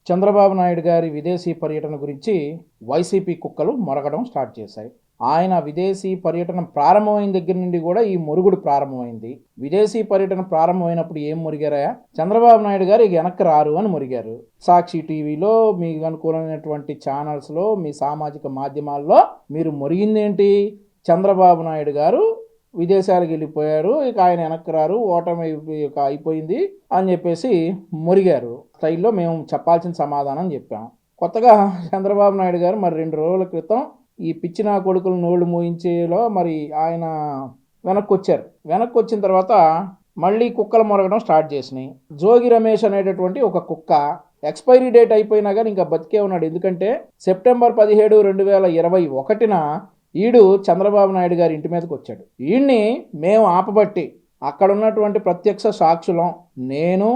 చంద్రబాబు నాయుడు గారి విదేశీ పర్యటన గురించి వైసీపీ కుక్కలు మొరగడం స్టార్ట్ చేశాయి. ఆయన విదేశీ పర్యటన ప్రారంభమైన దగ్గర నుండి కూడా ఈ మురుగుడు ప్రారంభమైంది. విదేశీ పర్యటన ప్రారంభమైనప్పుడు ఏం మురిగారా? చంద్రబాబు నాయుడు గారు ఇక వెనక్కి రారు అని మురిగారు. సాక్షి టీవీలో, మీకు అనుకూలమైనటువంటి ఛానల్స్లో, మీ సామాజిక మాధ్యమాల్లో మీరు మురిగిందేంటి? చంద్రబాబు నాయుడు గారు విదేశాలకు వెళ్ళిపోయారు, ఇక ఆయన వెనక్కి రారు, ఓటమి అయిపోయింది అని చెప్పేసి మురిగారు. స్టైల్లో మేము చెప్పాల్సిన సమాధానం చెప్పాం. కొత్తగా చంద్రబాబు నాయుడు గారు మరి 2 రోజుల క్రితం ఈ పిచ్చిన కొడుకులు నోళ్లు మూయించేలో మరి ఆయన వెనక్కి వచ్చారు. వెనక్కి వచ్చిన తర్వాత మళ్ళీ కుక్కలు మొరగడం స్టార్ట్ చేసినాయి. జోగి రమేష్ అనేటటువంటి ఒక కుక్క ఎక్స్పైరీ డేట్ అయిపోయినా కానీ ఇంకా బతికే ఉన్నాడు. ఎందుకంటే సెప్టెంబర్ 17, 2021 ఈడు చంద్రబాబు నాయుడు గారి ఇంటి మీదకి వచ్చాడు. ఈయన్ని మేము ఆపబట్టి, అక్కడ ఉన్నటువంటి ప్రత్యక్ష సాక్షులం, నేను,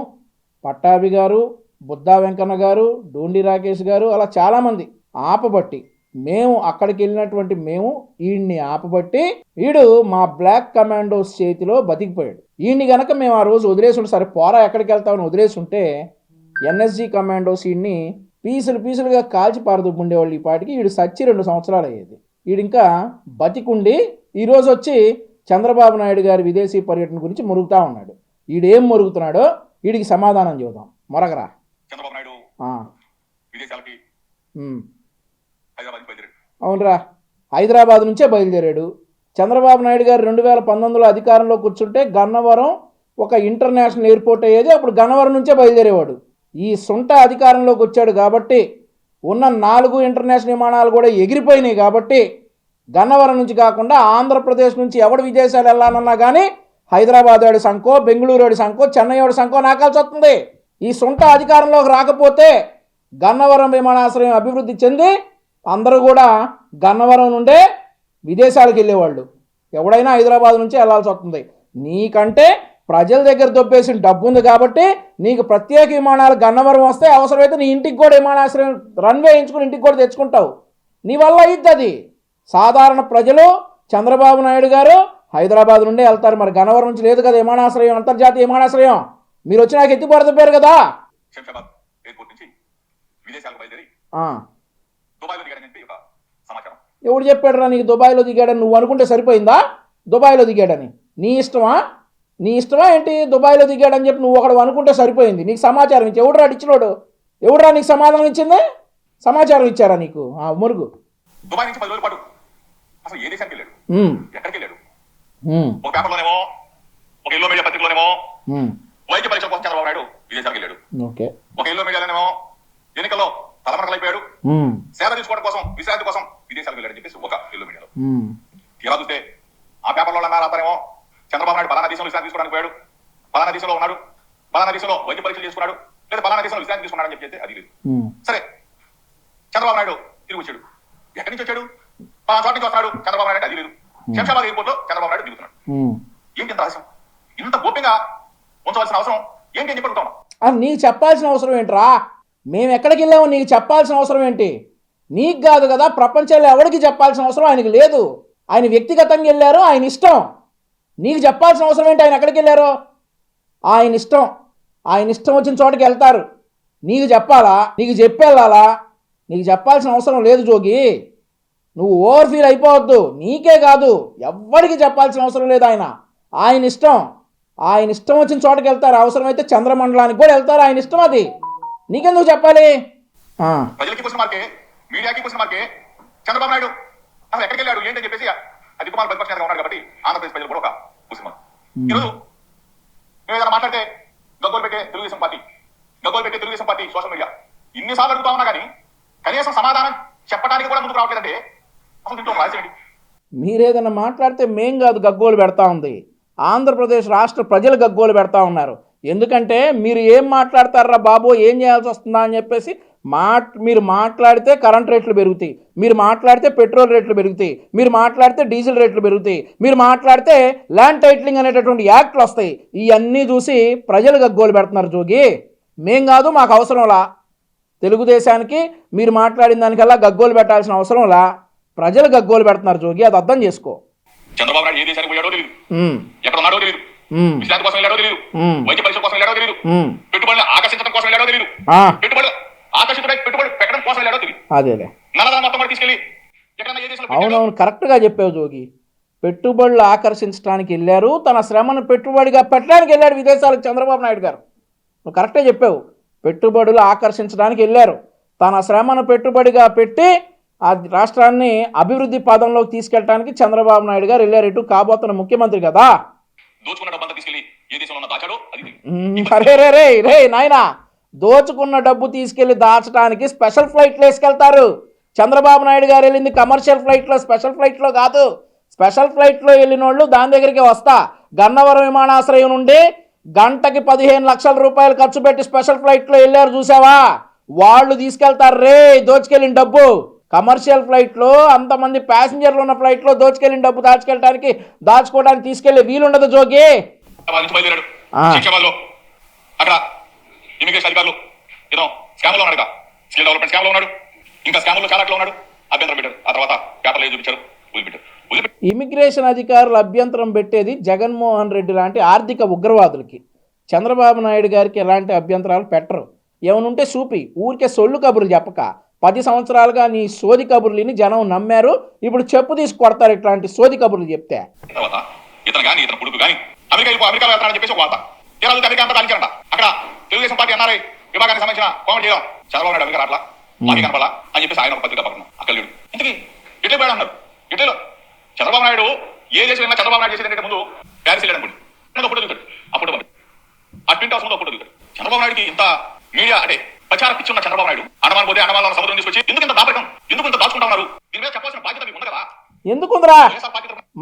పట్టాభి గారు, బుద్దా వెంకన్న గారు, డూండి రాకేష్ గారు, అలా చాలామంది ఆపబట్టి, మేము అక్కడికి వెళ్ళినటువంటి మేము ఈయన్ని ఆపబట్టి ఈడు మా బ్లాక్ కమాండోస్ చేతిలో బతికిపోయాడు. ఈయన్ని గనక మేము ఆ రోజు వదిలేసి ఉంటే, సరే పోరా ఎక్కడికి వెళ్తామని వదిలేసి ఉంటే ఎన్ఎస్జీ కమాండోస్ ఈయన్ని పీసులుగా కాల్చి పారదుబ్బుండేవాళ్ళు. ఈ పాటికి ఈడు సచ్చి 2 సంవత్సరాలు అయ్యేది. ఈడింకా బతికుండి ఈరోజు వచ్చి చంద్రబాబు నాయుడు గారి విదేశీ పర్యటన గురించి మురుగుతా ఉన్నాడు. ఈడేం మురుగుతున్నాడో వీడికి సమాధానం చూద్దాం. మొరగరా. చంద్రబాబు నాయుడు విదేశాలకి అవునరా, హైదరాబాద్ నుంచే బయలుదేరాడు. చంద్రబాబు నాయుడు గారు 2019లో అధికారంలో కూర్చుంటే గన్నవరం ఒక ఇంటర్నేషనల్ ఎయిర్పోర్ట్ అయ్యేది. అప్పుడు గన్నవరం నుంచే బయలుదేరేవాడు. ఈ సొంత అధికారంలోకి వచ్చాడు కాబట్టి ఉన్న 4 ఇంటర్నేషనల్ విమానాలు కూడా ఎగిరిపోయినాయి. కాబట్టి గన్నవరం నుంచి కాకుండా ఆంధ్రప్రదేశ్ నుంచి ఎవడు విదేశాలు వెళ్ళాలన్నా కానీ హైదరాబాద్ వాడి సంకో, బెంగళూరు వాడి సంకో, చెన్నై వాడి సంకో నాకాల్సి వస్తుంది. ఈ సొంత అధికారంలోకి రాకపోతే గన్నవరం విమానాశ్రయం అభివృద్ధి చెంది అందరూ కూడా గన్నవరం నుండే విదేశాలకు వెళ్ళేవాళ్ళు. ఎవడైనా హైదరాబాద్ నుంచి వెళ్ళాల్సి వస్తుంది. నీకంటే ప్రజల దగ్గర దొబ్బేసిన డబ్బు ఉంది కాబట్టి నీకు ప్రత్యేక విమానాలు గన్నవరం వస్తే అవసరమైతే నీ ఇంటికి కూడా విమానాశ్రయం రన్వే వేయించుకుని ఇంటికి కూడా తెచ్చుకుంటావు. నీ వల్ల అయ్యిద్ది అది. సాధారణ ప్రజలు చంద్రబాబు నాయుడు గారు హైదరాబాద్ నుండే వెళ్తారు. మరి గన్నవరం నుంచి లేదు కదా విమానాశ్రయం, అంతర్జాతీయ విమానాశ్రయం. మీరు వచ్చి నాకు ఎత్తిపోరదొబ్బారు కదా. ఎవడు చెప్పాడు రా నీకు దుబాయ్లో దిగాడని? నువ్వు అనుకుంటే సరిపోయిందా దుబాయ్లో దిగాడని? నీ ఇష్టమా ఏంటి? దుబాయ్లో దిగాడని చెప్పి నువ్వు ఒకడు అనుకుంటే సరిపోయింది. నీకు సమాచారం ఇచ్చి ఎవడురా ఇచ్చినోడు? ఎవడురా నీకు సమాధానం ఇచ్చింది? సమాచారం ఇచ్చారా నీకు? మురుగు. దుబాయ్ నుంచి 10 రోజుల పాటు అసలు ఏ దేశానికి వెళ్ళాడు, ఎక్కడికి వెళ్ళాడు? ఒక పేపర్లోనేమో, ఒక ఎల్లో మీడియా పత్రికలోనేమో వైద్య పరీక్ష కోసం చంద్రబాబు నాయుడు విదేశాలకు వెళ్ళాడు. ఒక ఎల్లో మీడియాలోనేమో ఎన్నికల్లో తలమరకలైపోయాడు, సేవ తీసుకోవడం కోసం, విశ్రాంతి కోసం విదేశాలకు వెళ్ళాడని చెప్పేసి ఒక ఎల్లో మీడియాలో. ఇలా చూస్తే ఆ పేపర్లో రాతారేమో చంద్రబాబు నాయుడు పలానా దేశంలో విశ్రాంతి తీసుకోవడానికి పోయాడు, పలానా దేశంలో ఉన్నాడు, పలానా దేశంలో వైద్య పరీక్షలు చేసుకున్నాడు, లేదా పలానా దేశంలో విశ్రాంతి తీసుకున్నాడు అని చెప్పి అది లేదు. సరే, చంద్రబాబు నాయుడు తిరిగి వచ్చాడు. ఎక్కడి నుంచి వచ్చాడు? పలానా చోట నుంచి వస్తున్నాడు చంద్రబాబు నాయుడు, అది లేదు. శంషాబాద్ ఎయిర్పోర్ట్ లో చంద్రబాబు నాయుడు దిగుతున్నాడు. ఏంటి ఇంత రహస్యం? ఇంత గోప్యంగా ఉంచవలసిన అవసరం ఏంటి అని చెప్పుకుంటాం? నీకు చెప్పాల్సిన అవసరం ఏంట్రా? మేము ఎక్కడికి వెళ్ళామో నీకు చెప్పాల్సిన అవసరం ఏంటి? నీకు కాదు కదా, ప్రపంచంలో ఎవరికి చెప్పాల్సిన అవసరం ఆయనకి లేదు. ఆయన వ్యక్తిగతంగా వెళ్ళారు, ఆయన ఇష్టం. నీకు చెప్పాల్సిన అవసరం ఏంటి? ఆయన ఎక్కడికి వెళ్ళారో ఆయన ఇష్టం. ఆయన ఇష్టం వచ్చిన చోటకి వెళ్తారు. నీకు చెప్పాలా? నీకు చెప్పెళ్ళాలా? నీకు చెప్పాల్సిన అవసరం లేదు జోగి. నువ్వు ఓవర్ ఫీల్ అయిపోవద్దు. నీకే కాదు, ఎవ్వడికి చెప్పాల్సిన అవసరం లేదు. ఆయన ఇష్టం. ఆయన ఇష్టం వచ్చిన చోటకి వెళ్తారు. అవసరమైతే చంద్రమండలానికి కూడా వెళ్తారు. ఆయన ఇష్టం. అది నీకెందుకు చెప్పాలి? ప్రజలకి క్వశ్చన్ మార్కే, మీడియాకి క్వశ్చన్ మార్కే. చంద్రబాబు నాయుడు అసలు ఎక్కడికి వెళ్ళాడు ఏంటని చెప్పేసి అది కుమార్ ప్రతిపక్షంగా ఉన్నాడు కాబట్టి ఆంధ్రప్రదేశ్ ప్రజలు కూడా ఒక క్వశ్చన్ మార్క్. ఈరోజు మేము ఏదైనా మాట్లాడితే గగ్గోలు పెట్టే తెలుగుదేశం పార్టీ సోషల్ మీడియా ఇన్నిసార్లు అడుగుతా ఉన్నా కానీ కనీసం సమాధానం చెప్పడానికి కూడా ముందుకు రావట్లేదంటే అసలు దీంట్లో రాసేయండి. మీరేదన్నా మాట్లాడితే మేం కాదు గగ్గోలు పెడతా ఉంది, ఆంధ్రప్రదేశ్ రాష్ట్ర ప్రజలు గగ్గోలు పెడతా ఉన్నారు. ఎందుకంటే మీరు ఏం మాట్లాడతారా బాబు, ఏం చేయాల్సి వస్తుందా అని చెప్పేసి మీరు మాట్లాడితే కరెంట్ రేట్లు పెరుగుతాయి, మీరు మాట్లాడితే పెట్రోల్ రేట్లు పెరుగుతాయి, మీరు మాట్లాడితే డీజిల్ రేట్లు పెరుగుతాయి, మీరు మాట్లాడితే ల్యాండ్ టైటిలింగ్ అనేటటువంటి యాక్ట్లు వస్తాయి. ఇవన్నీ చూసి ప్రజలు గగ్గోలు పెడుతున్నారు జోగి. మేం కాదు, మాకు అవసరంలా. తెలుగుదేశానికి మీరు మాట్లాడిన దానికల్లా గగ్గోలు పెట్టాల్సిన అవసరంలా. ప్రజలు గగ్గోలు పెడుతున్నారు జోగి, అది అర్థం చేసుకో. చంద్రబాబు నాయుడు ఏ దేశానికి పోయాడో తెలియదు, ఎక్కడ ఉన్నాడో తెలియదు, విశ్రాంతి కోసం వెళ్ళాడో తెలియదు, వైద్య పరీక్ష కోసం వెళ్ళాడో తెలియదు, పెట్టుబడులు ఆకర్షించడం కోసం వెళ్ళాడో తెలియదు, పెట్టుబడులు అదేలే. నల్లధనం మొత్తం కూడా తీసుకెళ్ళి ఎక్కడన్నా ఏ దేశంలో పెట్టాడో అవునవును, కరెక్ట్గా చెప్పావు జోగి. పెట్టుబడులు ఆకర్షించడానికి వెళ్ళారు, తన శ్రమను పెట్టుబడిగా పెట్టడానికి వెళ్ళాడు విదేశాలకు చంద్రబాబు నాయుడు గారు. నువ్వు కరెక్టే చెప్పావు. పెట్టుబడులు ఆకర్షించడానికి వెళ్ళారు, తన శ్రమను పెట్టుబడిగా పెట్టి ఆ రాష్ట్రాన్ని అభివృద్ధి పదంలోకి తీసుకెళ్ళడానికి చంద్రబాబు నాయుడు గారు వెళ్ళారు. ఇటు కాబోతున్న ముఖ్యమంత్రి కదా. దోచుకున్న డబ్బంతా తీసుకెళ్ళి ఏ దేశంలో ఉన్న దాచాడో అది అరే రే రే రే నాయనా, దోచుకున్న డబ్బు తీసుకెళ్లి దాచడానికి స్పెషల్ ఫ్లైట్లు వేసుకెళ్తారు. చంద్రబాబు నాయుడు గారు వెళ్ళింది కమర్షియల్ ఫ్లైట్లో, స్పెషల్ ఫ్లైట్లో కాదు. స్పెషల్ ఫ్లైట్లో వెళ్ళిన వాళ్ళు దాని దగ్గరికి వస్తా. గన్నవరం విమానాశ్రయం నుండి గంటకి 15 లక్షల రూపాయలు ఖర్చు పెట్టి స్పెషల్ ఫ్లైట్లో వెళ్ళారు చూసావా, వాళ్ళు తీసుకెళ్తారు రే దోచుకెళ్ళిన డబ్బు. కమర్షియల్ ఫ్లైట్లో అంతమంది ప్యాసింజర్లు ఉన్న ఫ్లైట్లో దోచుకెళ్ళిన డబ్బు దాచుకోవడానికి తీసుకెళ్లే వీలుండదు జోగి. బయలుదేరాడు శిక్షాబాద్లో. అక్కడ ఇమిగ్రేషన్ అధికారులు ఏదో స్కామ్లో ఉన్నాడు, స్కిల్ డెవలప్మెంట్ స్కామ్లో ఉన్నాడు, ఇంకా స్కామ్లో చాలా ఉన్నాడు. అభ్యంతరం పెట్టారు. ఆ తర్వాత పేపర్లు చూపించారు, వదిలిపెట్టారు. ఇమిగ్రేషన్ అధికారులు అభ్యంతరం పెట్టేది జగన్మోహన్ రెడ్డి లాంటి ఆర్థిక ఉగ్రవాదులకి. చంద్రబాబు నాయుడు గారికి ఎలాంటి అభ్యంతరాలు పెట్టరు. ఏమనుంటే చూపి, ఊరికే సొల్లు కబుర్లు చెప్పక. 10 సంవత్సరాలుగా నీ సోది కబుర్లని జనం నమ్మారు, ఇప్పుడు చెప్పు తీసి కొడతారు ఇట్లాంటి సోది కబుర్లు చెప్తే. తర్వాత ఇతను కానీ ఇతను కొడుకు కానీ అమెరికా వెళ్తారని చెప్పేసి ఒక వార్త. అమెరికా అంతా కానిచారంట. అక్కడ తెలుగుదేశం పార్టీ ఎన్ఆర్ఐ విభాగానికి సంబంధించిన కామెంట్ చేయడం, చంద్రబాబు నాయుడు అమెరికా రాట్లా మాకి కనపడాలా అని చెప్పేసి ఆయన ఒక పత్రిక పక్కన అక్కడ లేడు. ఇంతకీ ఇట్లే పోయాడు అన్నారు. ఇట్లలో చంద్రబాబు నాయుడు ఏ దేశం వెళ్ళినా చంద్రబాబు నాయుడు చేసేది ముందు ప్యారిస్ వెళ్ళాడు అనుకోండి, ఫోటో దిగుతాడు. అప్పుడు ఆ ట్విన్ హౌస్ ముందు ఫోటో దిగుతాడు. చంద్రబాబు నాయుడుకి ఇంత మీడియా అంటే ప్రచార పిచ్చి ఉన్న చంద్రబాబు నాయుడు అండమాన్ పోతే అండమాన్లో సముద్రం తీసుకొచ్చి ఎందుకు ఇంత దాపకం, ఎందుకు ఇంత దాచుకుంటా ఉన్నారు? దీని మీద చెప్పాల్సిన బాధ్యత మీకు ఉంది కదా. ఎందుకుందరా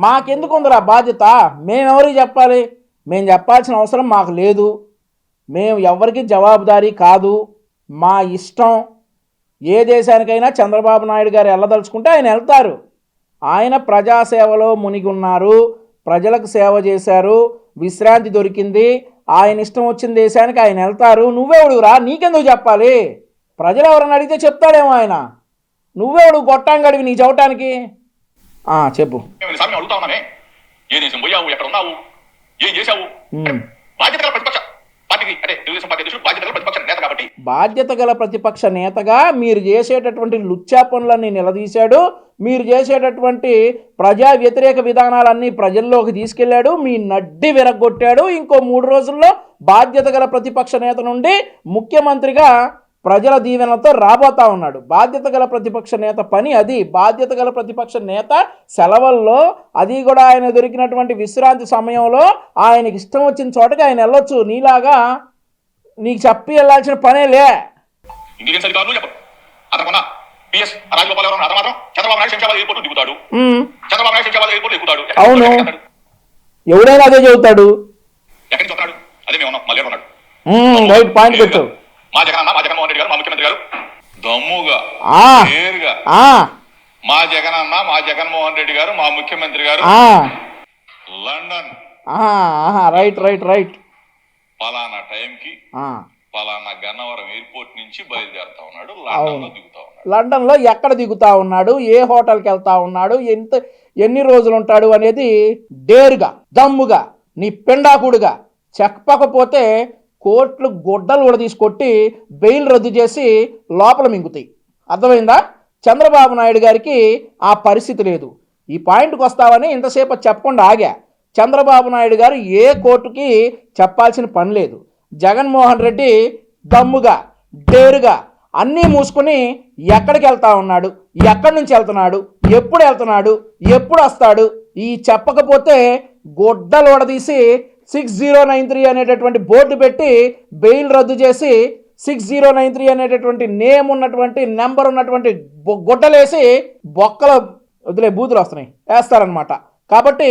మాకెందుకుందరా బాధ్యత? మేమెవరికి చెప్పాలి? మేము చెప్పాల్సిన అవసరం మాకు లేదు. మేము ఎవరికి జవాబుదారీ కాదు. మా ఇష్టం. ఏ దేశానికైనా చంద్రబాబు నాయుడు గారు వెళ్ళదలుచుకుంటే ఆయన వెళ్తారు. ఆయన ప్రజాసేవలో మునిగి ఉన్నారు, ప్రజలకు సేవ చేశారు, విశ్రాంతి దొరికింది. ఆయన ఇష్టం వచ్చిన దేశానికి ఆయన వెళ్తారు. నువ్వెవడురా? నీకెందుకు చెప్పాలి? ప్రజలు ఎవరన్నా అడిగితే చెప్తాడేమో ఆయన. నువ్వెవడు గొట్టాంగడివి నీ చెప్పటానికి? చెప్పు. అడుగుతా ఉన్నామే, ఏ దేశం పోయావు, ఎక్కడ ఉన్నావు, ఏం చేశావు? బాధ్యత గల ప్రతిపక్ష పార్టీకి అంటే తెలుగుదేశం పార్టీ అధ్యక్షుడు బాధ్యత గల ప్రతిపక్ష నేత కాబట్టి బాధ్యత గల ప్రతిపక్ష నేతగా మీరు చేసేటటువంటి లుచ్చా పనులన్నీ నిలదీశాడు. మీరు చేసేటటువంటి ప్రజా వ్యతిరేక విధానాలన్నీ ప్రజల్లోకి తీసుకెళ్లాడు. మీ నడ్డి విరగొట్టాడు. ఇంకో 3 రోజుల్లో బాధ్యత గల ప్రతిపక్ష నేత నుండి ముఖ్యమంత్రిగా ప్రజల దీవెనలతో రాబోతా ఉన్నాడు. బాధ్యత గల ప్రతిపక్ష నేత పని అది. బాధ్యత గల ప్రతిపక్ష నేత సెలవుల్లో, అది కూడా ఆయన దొరికినటువంటి విశ్రాంతి సమయంలో ఆయనకి ఇష్టం వచ్చిన చోటకి ఆయన వెళ్ళొచ్చు. నీలాగా నీకు చెప్పి వెళ్ళాల్సిన పనేలే. ఇంటెలిజెన్స్ అధికారులు చెప్పరు. అతను పిఎస్ రాజగోపాల్ ఎవరు అతను మాత్రం చంద్రబాబు నాయుడు శంషాబాద్ ఎయిర్పోర్ట్ దిగుతాడు. చంద్రబాబు నాయుడు శంషాబాద్ ఎయిర్పోర్ట్ ఎక్కుతాడు. అవును, ఎవరైనా అదే చెబుతాడు. ఎక్కడి నుంచి వస్తున్నాడు? అదే మేము ఉన్నాం, మళ్ళీ ఉన్నాడు. రైట్ పాయింట్ పెట్టు. మా జగన్మోహన్ రెడ్డి గారు, మా ముఖ్యమంత్రి గారు దమ్ముగా నేరుగా మా జగన్మోహన్ రెడ్డి గారు, మా ముఖ్యమంత్రి గారు లండన్ రైట్ పలానా టైంకి పలానా గన్నవరం ఎయిర్పోర్ట్ నుంచి బయలుదేరుతా ఉన్నాడు, లండన్ లో దిగుతా ఉన్నాడు. లండన్ లో ఎక్కడ దిగుతా ఉన్నాడు, ఏ హోటల్కి వెళ్తా ఉన్నాడు, ఎన్ని రోజులు ఉంటాడు అనేది డేరుగా దమ్ముగా నీ పెండాకుడుగా చెప్పకపోతే కోర్టులు గొడ్డలు కూడా తీసుకొట్టి బెయిల్ రద్దు చేసి లోపల మింగుతాయి. అర్థమైందా? చంద్రబాబు నాయుడు గారికి ఆ పరిస్థితి లేదు. ఈ పాయింట్కి వస్తావని ఇంతసేపు చెప్పకుండా ఆగా. చంద్రబాబు నాయుడు గారు ఏ కోర్టుకి చెప్పాల్సిన పని లేదు. జగన్మోహన్ రెడ్డి దమ్ముగా డేరుగా అన్నీ మూసుకుని ఎక్కడికి వెళ్తా ఉన్నాడు, ఎక్కడి నుంచి వెళ్తున్నాడు, ఎప్పుడు వెళ్తున్నాడు, ఎప్పుడు వస్తాడు, ఈ చెప్పకపోతే గొడ్డలు వడదీసి 6093 అనేటటువంటి బోర్డు పెట్టి బెయిల్ రద్దు చేసి 6093 అనేటటువంటి నేమ్ ఉన్నటువంటి నెంబర్ ఉన్నటువంటి గుడ్డలేసి బొక్కల వదిలే బూతులు వస్తున్నాయి వేస్తారనమాట. కాబట్టి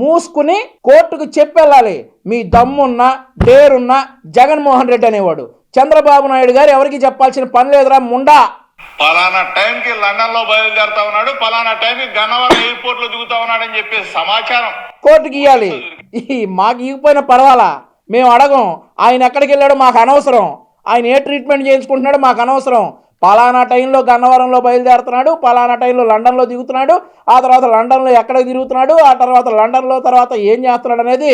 మూసుకుని కోర్టుకు చెప్పెళ్ళాలి. మీ దమ్మున్న డేరున్న జగన్మోహన్ రెడ్డి అనేవాడు. చంద్రబాబు నాయుడు గారు ఎవరికి చెప్పాల్సిన పని లేదురా ముండా. పలానా టైంకి లండన్ లో బయలుదేరుతా ఉన్నాడు, పలానా టైంకి గన్నవరం ఎయిర్పోర్ట్ లో దిగుతా ఉన్నాడు అని చెప్పి సమాచారం కోర్టుకి ఇవ్వాలి. మాకు ఇవ్వకపోయినా పర్వాలా, మేము అడగం. ఆయన ఎక్కడికి వెళ్ళాడో మాకు అనవసరం. ఆయన ఏ ట్రీట్మెంట్ చేయించుకుంటున్నాడో మాకు అనవసరం. పలానా టైంలో గన్నవరంలో బయలుదేరుతున్నాడు, పలానా టైంలో లండన్లో దిగుతున్నాడు, ఆ తర్వాత లండన్లో ఎక్కడికి తిరుగుతున్నాడు, ఆ తర్వాత లండన్లో తర్వాత ఏం చేస్తున్నాడు అనేది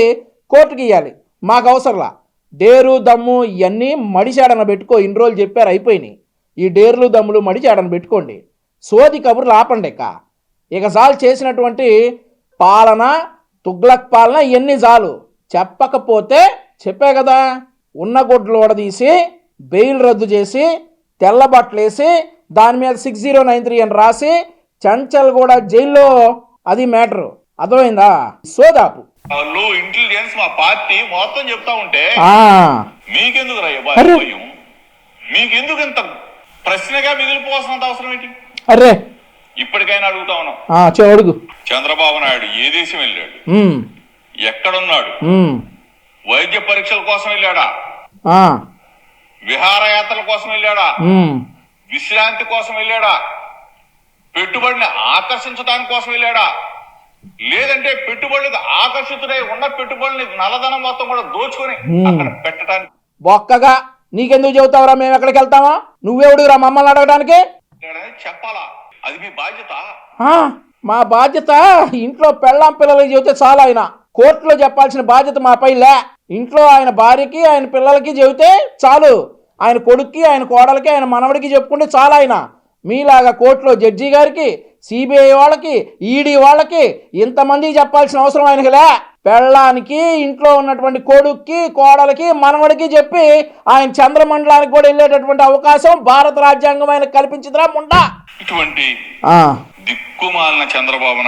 కోర్టుకి ఇవ్వాలి. మాకు అవసరంలా. డేరు దమ్ము ఇవన్నీ మడిశాడన పెట్టుకో. ఇన్ని రోజులు చెప్పారు, అయిపోయినాయి. ఈ డేర్లు దమ్ములు మడి చేయడానికి పెట్టుకోండి. సోది కబుర్లు ఆపండి. ఇక చాలు చేసినటువంటి పాలన, తుగ్లక్ పాలన ఇవన్నీ చాలు. చెప్పకపోతే చెప్పే కదా, ఉన్న గుడ్లు ఓడదీసి బెయిల్ రద్దు చేసి తెల్ల బట్టలేసి దాని మీద 6093 అని రాసి చంచల్ కూడా జైల్లో, అది మ్యాటరు. అర్థమైందా? సోదాపు ఇంటెలిజెన్స్ మా పార్టీ మొత్తం చెప్తా ఉంటే మీకెందుకు భయం? మీకెందుకు ఇంత ప్రశ్నగా మిగిలిపోవాల్సినంత అవసరం ఏంటి? అరే ఇప్పటికైనా అడుగుతా ఉన్నాం. అడుగు. చంద్రబాబు నాయుడు ఏ దేశం వెళ్ళాడు? ఎక్కడున్నాడు? వైద్య పరీక్షల కోసం వెళ్ళాడా? విహారయాత్రల కోసం వెళ్ళాడా? విశ్రాంతి కోసం వెళ్ళాడా? పెట్టుబడిని ఆకర్షించడానికి కోసం వెళ్ళాడా? లేదంటే పెట్టుబడులకు ఆకర్షితుడై ఉన్న పెట్టుబడుల్ని నల్లధనం మొత్తం కూడా దోచుకొని అక్కడ పెట్టడానికి? ఒక్కగా నీకెందుకు చెబుతావురా? మేము ఎక్కడికి వెళ్తామా? నువ్వెవడురా మమ్మల్ని అడగడానికి? చెప్పాలా? అది మీ బాధ్యత. మా బాధ్యత ఇంట్లో పెళ్ళాం పిల్లలకి చెబితే చాలా. ఆయన కోర్టులో చెప్పాల్సిన బాధ్యత మాపై లే. ఇంట్లో ఆయన భార్యకి, ఆయన పిల్లలకి చెబితే చాలు. ఆయన కొడుక్కి, ఆయన కోడలకి, ఆయన మనవడికి చెప్పుకుంటే చాలా. ఆయన మీలాగా కోర్టులో జడ్జి గారికి, సిబిఐ వాళ్ళకి, ఈడీ వాళ్ళకి ఇంతమందికి చెప్పాల్సిన అవసరం ఆయనకి లే. పెళ్ళానికి, ఇంట్లో ఉన్నటువంటి కొడుక్కి, కోడలకి, మనవడికి చెప్పి ఆయన చంద్రమండలానికి కూడా వెళ్ళేటటువంటి అవకాశం భారత రాజ్యాంగం ఆయన కల్పించిందిరా ముండా. ఇటువంటి దిక్కుమాలిన చంద్రబాబు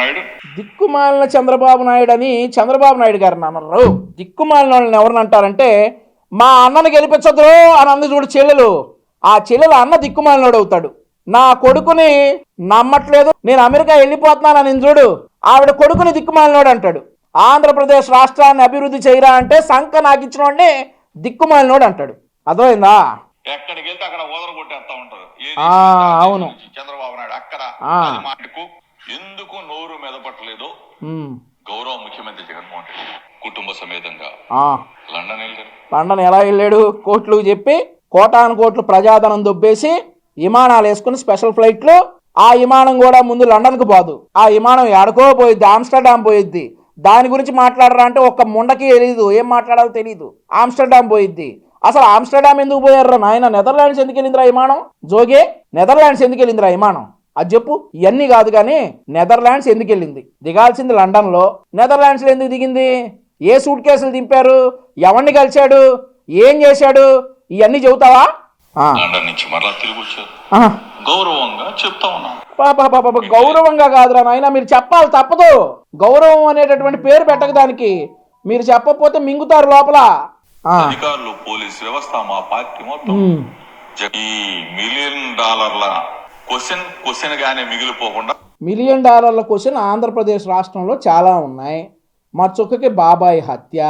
నాయుడు అని చంద్రబాబు నాయుడు గారిని అన్నారు. దిక్కుమాలిన వాళ్ళని ఎవరిని అంటారంటే, మా అన్నని గెలిపించదు అని అంది చూడు చెల్లెలు. ఆ చెల్లెలు అన్న దిక్కుమాలినోడు అవుతాడు. నా కొడుకుని నమ్మట్లేదు, నేను అమెరికా వెళ్ళిపోతున్నానని చూడు, ఆవిడ కొడుకుని దిక్కుమాలినోడు అంటాడు. ఆంధ్రప్రదేశ్ రాష్ట్రాన్ని అభివృద్ధి చేయరా అంటే సంఖ నాకు ఇచ్చిన వాడిని దిక్కుమాలినోడు అంటాడు. అర్థమైందా? ఎక్కడికి వెళ్తే అక్కడ ఓదరగొట్టేస్తా ఉంటారు. అవును. చంద్రబాబు నాయుడు అక్కడ మాటకు ఎందుకు నోరు మెదపట్లేదు? గౌరవ ముఖ్యమంత్రి జగన్మోహన్ రెడ్డి కుటుంబ సమేతంగా లండన్ ఎలా వెళ్ళాడు? కోట్లు చెప్పి కోటాను కోట్లు ప్రజాధనం దొబ్బేసి విమానాలు వేసుకుని స్పెషల్ ఫ్లైట్లు. ఆ విమానం కూడా ముందు లండన్కు పోదు, ఆ విమానం ఎడకో పోయిద్ది, ఆమ్స్టర్డామ్ పోయిద్ది. దాని గురించి మాట్లాడరా అంటే ఒక్క ముండకి తెలీదు, ఏం మాట్లాడాలో తెలీదు. ఆమ్స్టర్డామ్ పోయిద్ది. అసలు ఆమ్స్టర్డామ్ ఎందుకు పోయారా నాయన? నెదర్లాండ్స్ ఎందుకు వెళ్ళిందిరా విమానం? జోగే, నెదర్లాండ్స్ ఎందుకు వెళ్ళిందిరా విమానం? అది చెప్పు. ఇవన్నీ కాదు కానీ నెదర్లాండ్స్ ఎందుకు వెళ్ళింది? దిగాల్సింది లండన్లో, నెదర్లాండ్స్లో ఎందుకు దిగింది? ఏ సూట్ కేసులు దింపారు? ఎవరిని కలిశాడు? ఏం చేశాడు? ఇవన్నీ చెబుతావా? లండన్ నుంచి మరలా తిరిగి వచ్చారు. గౌరవంగా చెప్తా ఉన్నా. గౌరవంగా కాదురా నాయన, మీరు చెప్పాలి, తప్పదు. గౌరవం అనేటటువంటి పేరు పెట్టక దానికి. మీరు చెప్పకపోతే మింగుతారు లోపల. అధికారులు, పోలీస్ వ్యవస్థ, మా పార్టీ మొత్తం ఈ $1 మిలియన్ క్వశ్చన్ గానే మిగిలిపోకుండా $1 మిలియన్ క్వశ్చన్ ఆంధ్రప్రదేశ్ రాష్ట్రంలో చాలా ఉన్నాయి. మా చుక్కకి బాబాయ్ హత్య,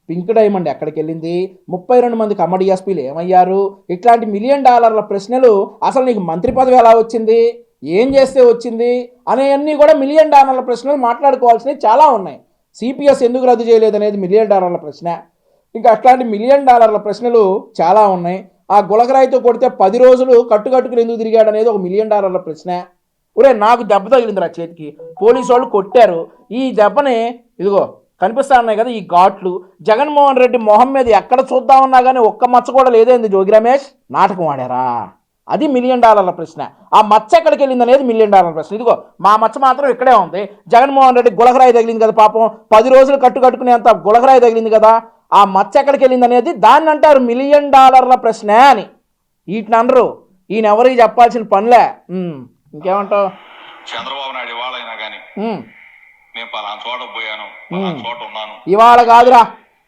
పింక్ డైమండ్ ఎక్కడికి వెళ్ళింది, 32 మంది కమ్మడి ఎస్పీలు ఏమయ్యారు, ఇట్లాంటి $1 మిలియన్ ప్రశ్నలు. అసలు నీకు మంత్రి పదవి ఎలా వచ్చింది, ఏం చేస్తే వచ్చింది అనేవన్నీ కూడా $1 మిలియన్ ప్రశ్నలు మాట్లాడుకోవాల్సినవి చాలా ఉన్నాయి. సిపిఎస్ ఎందుకు రద్దు చేయలేదు అనేది $1 మిలియన్ ప్రశ్న. ఇంకా అట్లాంటి $1 మిలియన్ ప్రశ్నలు చాలా ఉన్నాయి. ఆ గులకరాయితో కొడితే 10 రోజులు కట్టుకుని ఎందుకు తిరిగాడు అనేది ఒక $1 మిలియన్ ప్రశ్న. ఒరే నాకు దెబ్బ తగిలిందిరా చేతికి, పోలీసు వాళ్ళు కొట్టారు. ఈ దెబ్బని ఇదిగో కనిపిస్తా ఉన్నాయి కదా ఈ ఘాట్లు. జగన్మోహన్ రెడ్డి మొహం మీద ఎక్కడ చూద్దామన్నా కానీ ఒక్క మచ్చ కూడా లేదేంది జోగి రమేష్? నాటకం ఆడారా? అది $1 మిలియన్ ప్రశ్న. ఆ మచ్చ ఎక్కడికి వెళ్ళింది అనేది $1 మిలియన్ ప్రశ్న. ఇదిగో మా మచ్చ మాత్రం ఇక్కడే ఉంది. జగన్మోహన్ రెడ్డి గులకరాయి తగిలింది కదా పాపం, 10 రోజులు కట్టుకునేంత గులకరాయి తగిలింది కదా, ఆ మచ్చ ఎక్కడికి వెళ్ళింది అనేది దాన్ని అంటారు $1 మిలియన్ ప్రశ్న అని. వీటిని అనరు. ఈయన ఎవరికి చెప్పాల్సిన పనులే. ఇంకేమంటావు? చంద్రబాబు నాయుడు ఇవాళైనా కానీ నేను పలానా చోట పోయాను, చోట ఉన్నాను.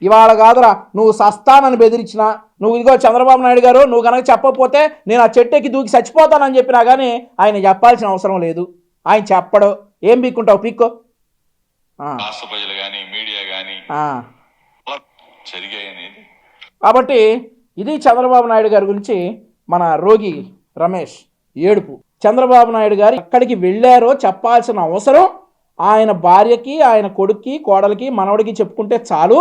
ఇవాళ కాదురా నువ్వు సస్తానని బెదిరించినా, నువ్వు ఇదిగో చంద్రబాబు నాయుడు గారు నువ్వు కనుక చెప్పకపోతే నేను ఆ చెట్టెక్కి దూకి చచ్చిపోతానని చెప్పినా కానీ ఆయన చెప్పాల్సిన అవసరం లేదు. ఆయన చెప్పడు. ఏం పీక్కుంటావు పీక్కో. రాష్ట్ర ప్రజలు కానీ మీడియా కానీ జరిగాయి అనేది. కాబట్టి ఇది చంద్రబాబు నాయుడు గారి గురించి మన రోగి రమేష్ ఏడుపు. చంద్రబాబు నాయుడు గారు ఎక్కడికి వెళ్ళారో చెప్పాల్సిన అవసరం ఆయన భార్యకి, ఆయన కొడుక్కి, కోడలికి, మనవడికి చెప్పుకుంటే చాలు.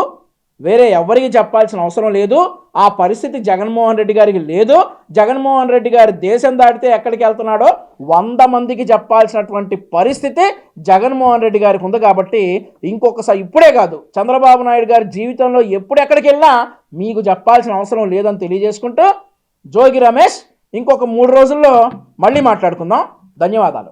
వేరే ఎవరికి చెప్పాల్సిన అవసరం లేదు. ఆ పరిస్థితి జగన్మోహన్ రెడ్డి గారికి లేదు. జగన్మోహన్ రెడ్డి గారు దేశం దాటితే ఎక్కడికి వెళ్తున్నాడో 100 మందికి చెప్పాల్సినటువంటి పరిస్థితి జగన్మోహన్ రెడ్డి గారికి ఉంది. కాబట్టి ఇంకొకసారి ఇప్పుడే కాదు, చంద్రబాబు నాయుడు గారి జీవితంలో ఎప్పుడు ఎక్కడికి వెళ్ళినా మీకు చెప్పాల్సిన అవసరం లేదని తెలియజేసుకుంటూ జోగి రమేష్ ఇంకొక 3 రోజుల్లో మళ్ళీ మాట్లాడుకుందాం. ధన్యవాదాలు.